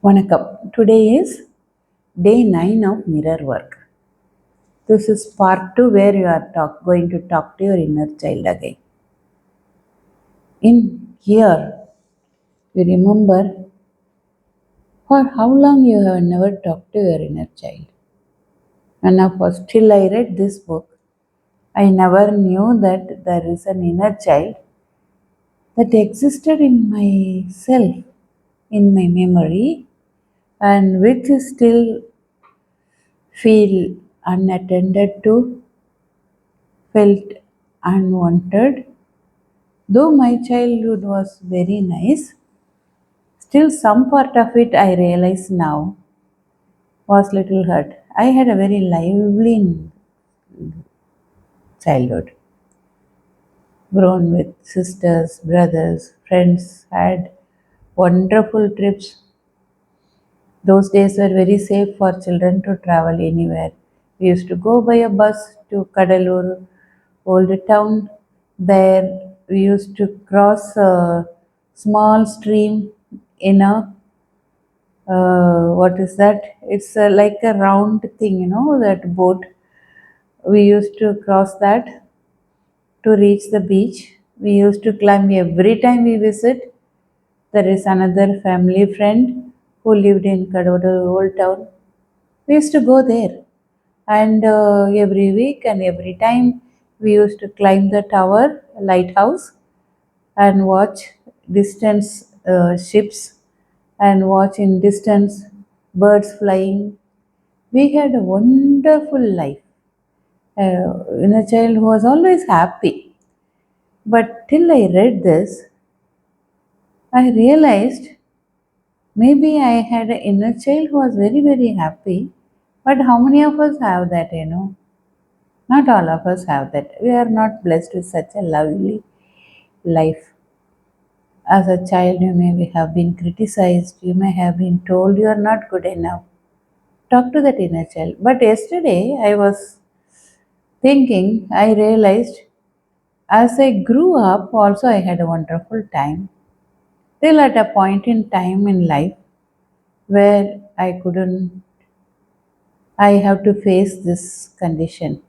Vanakkam. Today is day 9 of mirror work. This is part 2 where you are going to talk to your inner child again. In here, you remember for how long you have never talked to your inner child. And of course, till I read this book, I never knew that there is an inner child that existed in myself, in my memory, and which is still feel unattended to, felt unwanted. Though my childhood was very nice, still some part of it I realize now was little hurt. I had a very lively childhood, grown with sisters, brothers, friends, had wonderful trips. Those days were very safe for children to travel anywhere. We used to go by a bus to Kadalur, old town. There we used to cross a small stream in a what is that? It's like a round thing, that boat. We used to cross that to reach the beach. We used to climb every time we visit. There is another family friend who lived in Kadodar old town. We used to go there, and every week and every time we used to climb the tower, lighthouse, and watch distance ships and watch in distance birds flying. We had a wonderful life. In a child who was always happy. But till I read this, I realized maybe I had an inner child who was very, very happy. But how many of us have that? Not all of us have that. We are not blessed with such a lovely life. As a child, you may have been criticized, you may have been told you are not good enough. Talk to that inner child. But yesterday, I was thinking, I realized as I grew up, also I had a wonderful time. Till at a point in time in life where I have to face this condition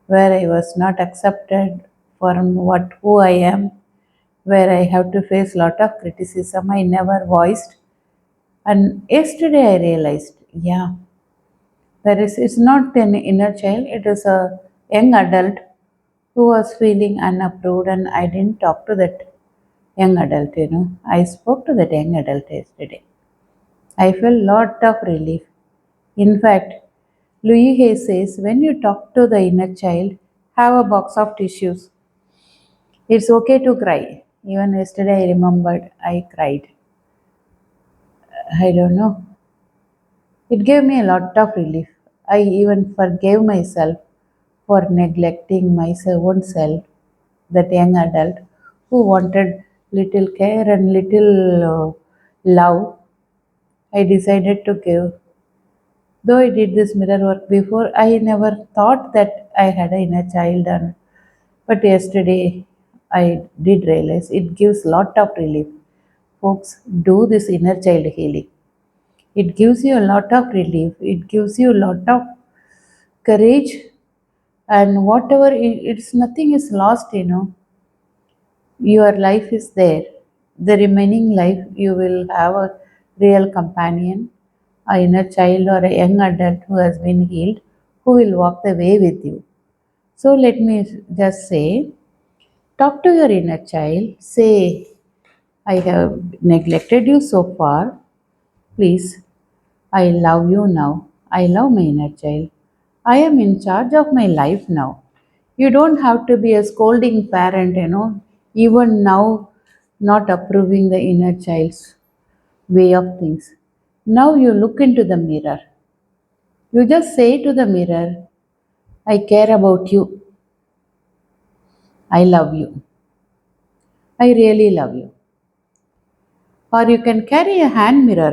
where I was not accepted for who I am, where I have to face lot of criticism I never voiced. And yesterday I realized, yeah, it's not an inner child, it is a young adult who was feeling unapproved, and I didn't talk to that young adult. I spoke to that young adult yesterday. I felt lot of relief. In fact, Louis Hay says when you talk to the inner child, have a box of tissues. It's okay to cry. Even yesterday I remembered I cried. I don't know. It gave me a lot of relief. I even forgave myself for neglecting my own self, that young adult who wanted little care and little love. I decided to give. Though I did this mirror work before, I never thought that I had an inner child. But yesterday, I did realize it gives lot of relief. Folks, do this inner child healing. It gives you a lot of relief. It gives you a lot of courage, and whatever it's nothing is lost. Your life is there. The remaining life you will have a real companion, a inner child or a young adult who has been healed, who will walk the way with you. So let me just say, talk to your inner child. Say, I have neglected you so far. Please, I love you now. I love my inner child. I am in charge of my life now. You don't have to be a scolding parent. Even now, not approving the inner child's way of things. Now you look into the mirror. You just say to the mirror, I care about you. I love you. I really love you. Or you can carry a hand mirror,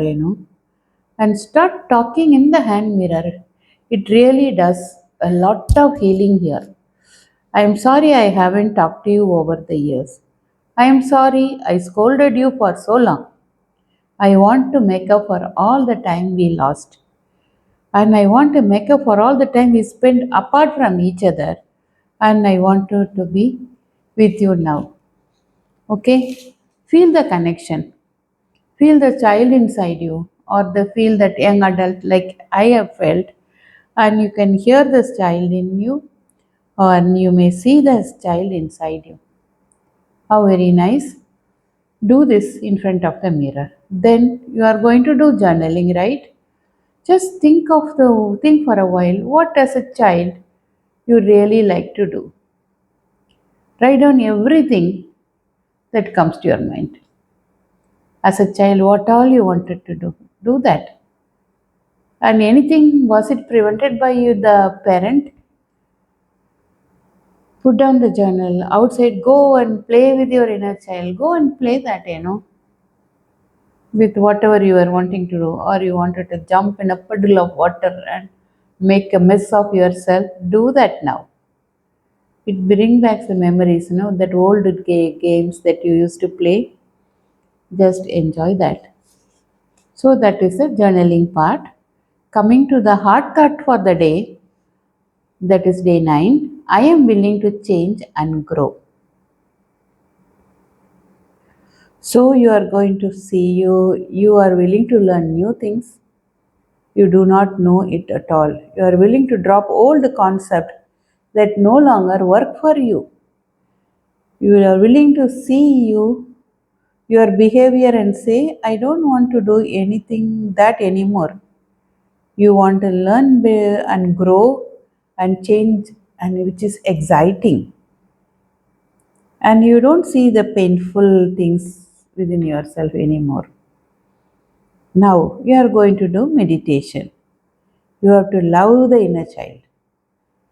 and start talking in the hand mirror. It really does a lot of healing here. I am sorry I haven't talked to you over the years. I am sorry I scolded you for so long. I want to make up for all the time we lost. And I want to make up for all the time we spent apart from each other. And I want to be with you now. Okay? Feel the connection. Feel the child inside you, or the feel that young adult like I have felt, and you can hear this child in you, or you may see this child inside you. How very nice. Do this in front of the mirror. Then you are going to do journaling, right? Just think for a while what as a child you really like to do. Write down everything that comes to your mind. As a child, what all you wanted to do. Do that. And anything was it prevented by you, the parent? Put down the journal outside, go and play with your inner child. Go and play that, with whatever you were wanting to do, or you wanted to jump in a puddle of water and make a mess of yourself. Do that now. It brings back the memories, that old games that you used to play. Just enjoy that. So that is the journaling part. Coming to the hard thought for the day, that is day 9. I am willing to change and grow. So you are going to see you are willing to learn new things. You do not know it at all. You are willing to drop old concepts that no longer work for you. You are willing to see your behavior and say, I don't want to do anything that anymore. You want to learn and grow and change, and which is exciting. And you don't see the painful things within yourself anymore. Now you are going to do meditation. You have to love the inner child.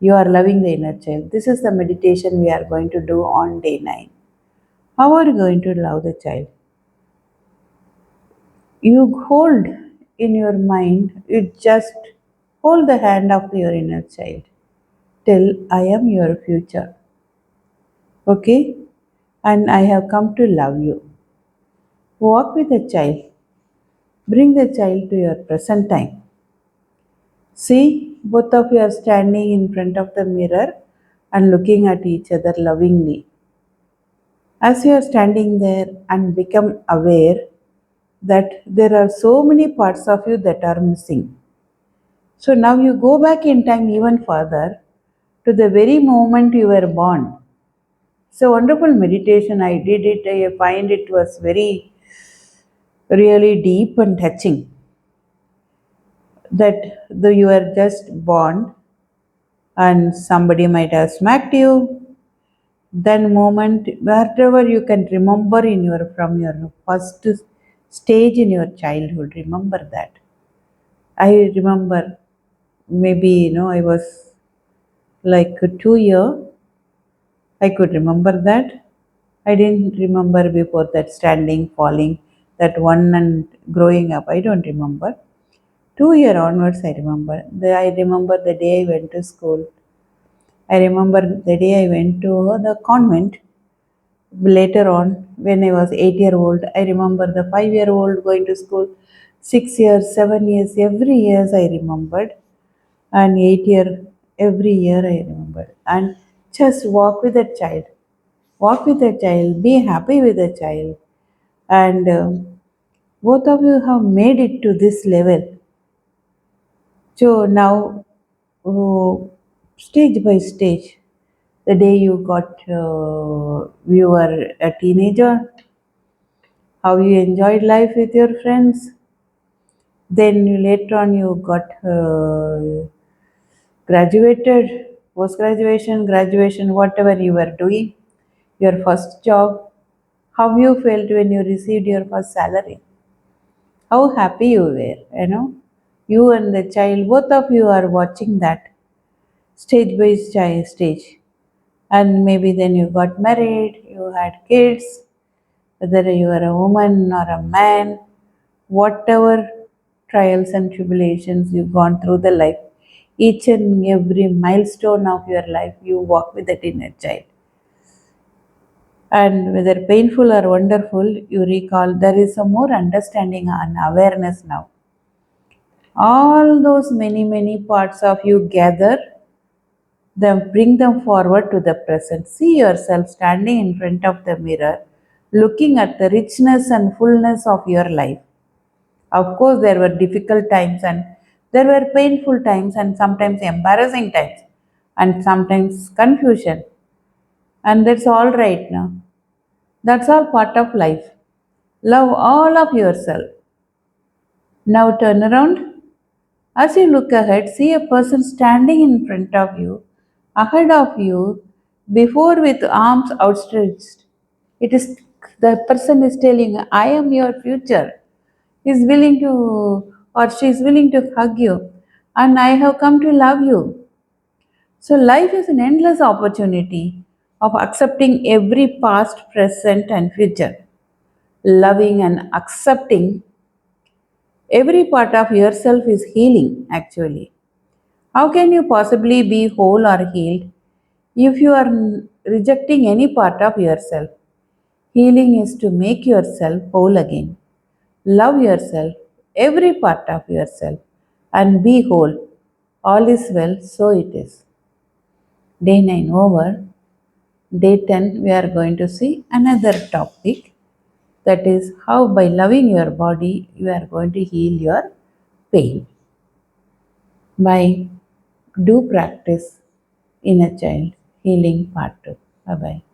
You are loving the inner child. This is the meditation we are going to do on day 9. How are you going to love the child? You hold in your mind, you just hold the hand of your inner child. Tell, I am your future. Okay? And I have come to love you. Walk with the child. Bring the child to your present time. See, both of you are standing in front of the mirror and looking at each other lovingly. As you are standing there and become aware that there are so many parts of you that are missing. So now you go back in time even further to the very moment you were born. It's a wonderful meditation. I did it. I find it was very, really deep and touching. That though you were just born and somebody might have smacked you, then moment whatever you can remember in your from your first stage in your childhood, remember that. I remember, maybe I was like 2 year, I could remember that. I didn't remember before that, standing, falling, that one, and growing up I don't remember. 2 year onwards I remember. I remember the day I went to school. I remember the day I went to the convent. Later on, when I was 8 year old, I remember the 5 year old going to school, 6 years, 7 years, every years I remembered, and 8 year, every year I remembered. And just walk with a child, walk with a child, be happy with a child, and both of you have made it to this level. So now, oh, stage by stage, the day you were a teenager, how you enjoyed life with your friends. Then later on you got graduated, post graduation, graduation, whatever you were doing, your first job, how you felt when you received your first salary, how happy you were, You and the child, both of you are watching that stage by stage. And maybe then you got married, you had kids, whether you are a woman or a man, whatever trials and tribulations you've gone through the life, each and every milestone of your life, you walk with that inner child. And whether painful or wonderful, you recall there is a more understanding and awareness now. All those many parts of you gather them, bring them forward to the present. See yourself standing in front of the mirror, looking at the richness and fullness of your life. Of course, there were difficult times and there were painful times and sometimes embarrassing times and sometimes confusion. And that's all right now. That's all part of life. Love all of yourself. Now turn around. As you look ahead, see a person standing in front of you, ahead of you, before with arms outstretched. It is the person is telling, I am your future. He is willing to, or she is willing to hug you, and I have come to love you. So, life is an endless opportunity of accepting every past, present, and future. Loving and accepting every part of yourself is healing, actually. How can you possibly be whole or healed if you are rejecting any part of yourself? Healing is to make yourself whole again. Love yourself, every part of yourself, and be whole. All is well, so it is. Day 9 over. Day 10, we are going to see another topic, that is how by loving your body you are going to heal your pain. By do practice inner child healing part 2. Bye bye.